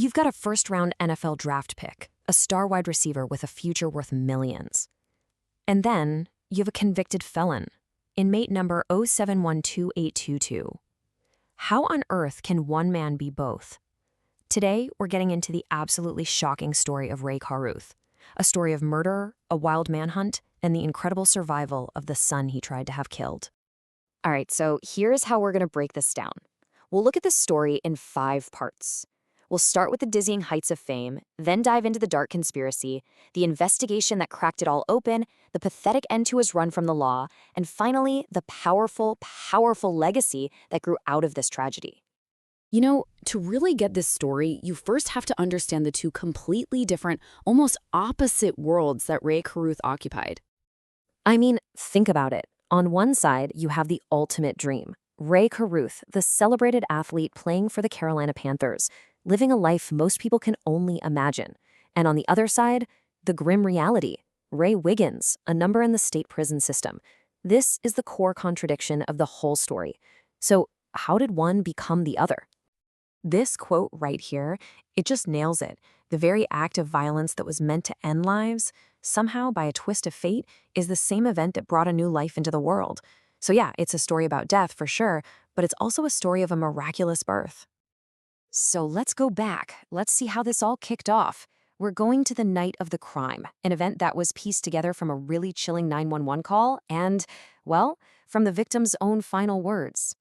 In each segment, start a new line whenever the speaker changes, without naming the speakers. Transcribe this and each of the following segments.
You've got a first-round NFL draft pick, a star wide receiver with a future worth millions. And then you have a convicted felon, inmate number 07128222. How on earth can one man be both? Today, we're getting into the absolutely shocking story of Ray Carruth, a story of murder, a wild manhunt, and the incredible survival of the son he tried to have killed.
All right, so here's how we're going to break this down. We'll look at this story in 5 parts. We'll start with the dizzying heights of fame, then dive into the dark conspiracy, the investigation that cracked it all open, the pathetic end to his run from the law, and finally, the powerful, powerful legacy that grew out of this tragedy.
You know, to really get this story, you first have to understand the two completely different, almost opposite worlds that Ray Carruth occupied.
I mean, think about it. On one side, you have the ultimate dream. Ray Carruth, the celebrated athlete playing for the Carolina Panthers, living a life most people can only imagine. And on the other side, the grim reality. Ray Wiggins, a number in the state prison system. This is the core contradiction of the whole story. So how did one become the other? This quote right here, it just nails it. The very act of violence that was meant to end lives, somehow by a twist of fate, is the same event that brought a new life into the world. So yeah, it's a story about death for sure, but it's also a story of a miraculous birth. So let's go back. Let's see how this all kicked off. We're going to the night of the crime, an event that was pieced together from a really chilling 911 call and, well, from the victim's own final words.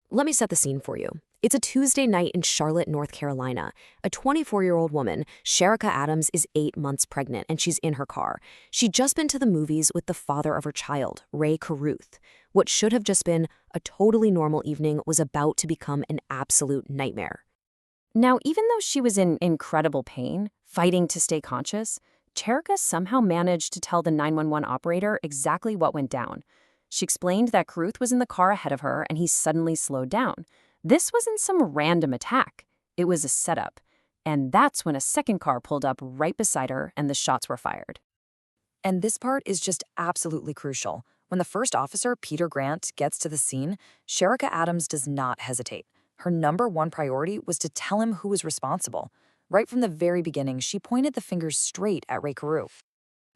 Let me set the scene for you. It's a Tuesday night in Charlotte, North Carolina. A 24-year-old woman, Sherika Adams, is 8 months pregnant, and she's in her car. She'd just been to the movies with the father of her child, Ray Carruth. What should have just been a totally normal evening was about to become an absolute nightmare. Now, even though she was in incredible pain, fighting to stay conscious, Sherika somehow managed to tell the 911 operator exactly what went down. She explained that Carruth was in the car ahead of her, and he suddenly slowed down. This wasn't some random attack. It was a setup. And that's when a second car pulled up right beside her and the shots were fired. And this part is just absolutely crucial. When the first officer, Peter Grant, gets to the scene, Sherika Adams does not hesitate. Her number one priority was to tell him who was responsible. Right from the very beginning, she pointed the fingers straight at Ray Carruth.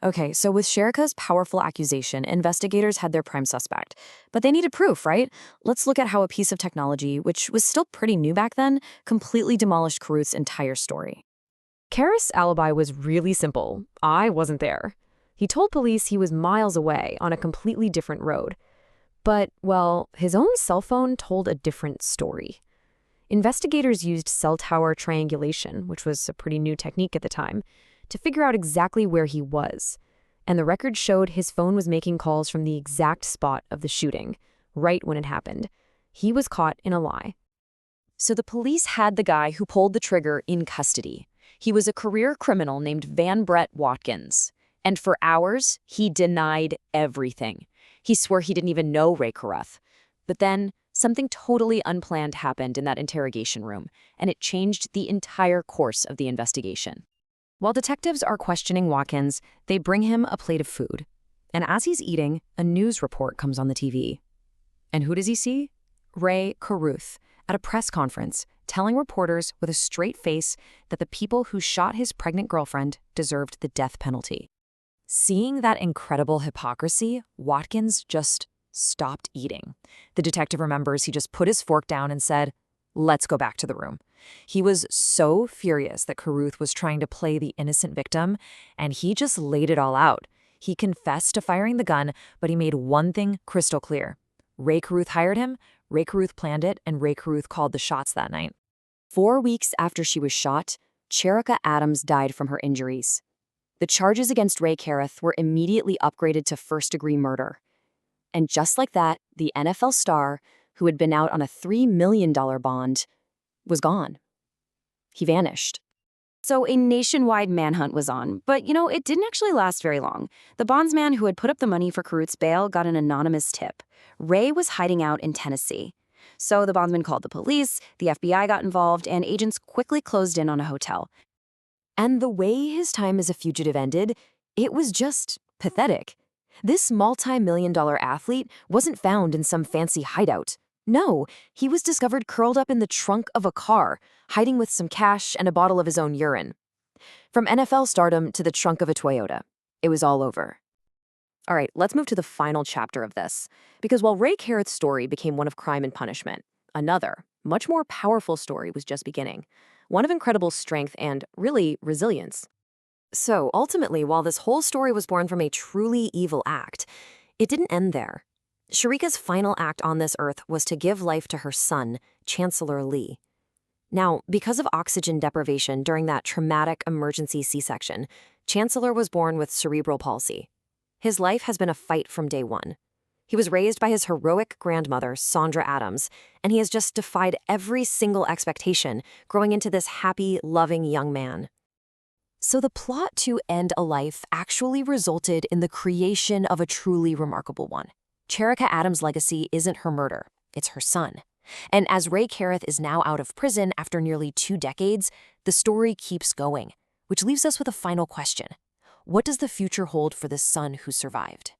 Okay, so with Sherika's powerful accusation, investigators had their prime suspect. But they needed proof, right? Let's look at how a piece of technology, which was still pretty new back then, completely demolished Carruth's entire story. Karras' alibi was really simple. I wasn't there. He told police he was miles away on a completely different road. But, well, his own cell phone told a different story. Investigators used cell tower triangulation, which was a pretty new technique at the time, to figure out exactly where he was. And the record showed his phone was making calls from the exact spot of the shooting, right when it happened. He was caught in a lie. So the police had the guy who pulled the trigger in custody. He was a career criminal named Van Brett Watkins. And for hours, he denied everything. He swore he didn't even know Ray Carruth. But then, something totally unplanned happened in that interrogation room, and it changed the entire course of the investigation. While detectives are questioning Watkins, they bring him a plate of food. And as he's eating, a news report comes on the TV. And who does he see? Ray Carruth, at a press conference, telling reporters with a straight face that the people who shot his pregnant girlfriend deserved the death penalty. Seeing that incredible hypocrisy, Watkins just stopped eating. The detective remembers he just put his fork down and said, "Let's go back to the room." He was so furious that Carruth was trying to play the innocent victim, and he just laid it all out. He confessed to firing the gun, but he made one thing crystal clear. Ray Carruth hired him, Ray Carruth planned it, and Ray Carruth called the shots that night. 4 weeks after she was shot, Sherika Adams died from her injuries. The charges against Ray Carruth were immediately upgraded to first-degree murder. And just like that, the NFL star, who had been out on a $3 million bond, was gone. He vanished. So a nationwide manhunt was on, but it didn't actually last very long. The bondsman who had put up the money for Carruth's bail got an anonymous tip. Ray was hiding out in Tennessee. So the bondsman called the police, the FBI got involved, and agents quickly closed in on a hotel. And the way his time as a fugitive ended, it was just pathetic. This multi-million-dollar athlete wasn't found in some fancy hideout. No, he was discovered curled up in the trunk of a car, hiding with some cash and a bottle of his own urine. From NFL stardom to the trunk of a Toyota, it was all over. All right, let's move to the final chapter of this. Because while Ray Carruth's story became one of crime and punishment, another, much more powerful story was just beginning. One of incredible strength and, really, resilience. So, ultimately, while this whole story was born from a truly evil act, it didn't end there. Sharika's final act on this earth was to give life to her son, Chancellor Lee. Now, because of oxygen deprivation during that traumatic emergency C-section, Chancellor was born with cerebral palsy. His life has been a fight from day one. He was raised by his heroic grandmother, Sandra Adams, and he has just defied every single expectation, growing into this happy, loving young man. So the plot to end a life actually resulted in the creation of a truly remarkable one. Cherika Adams' legacy isn't her murder, it's her son. And as Ray Carruth is now out of prison after nearly 2 decades, the story keeps going, which leaves us with a final question. What does the future hold for the son who survived?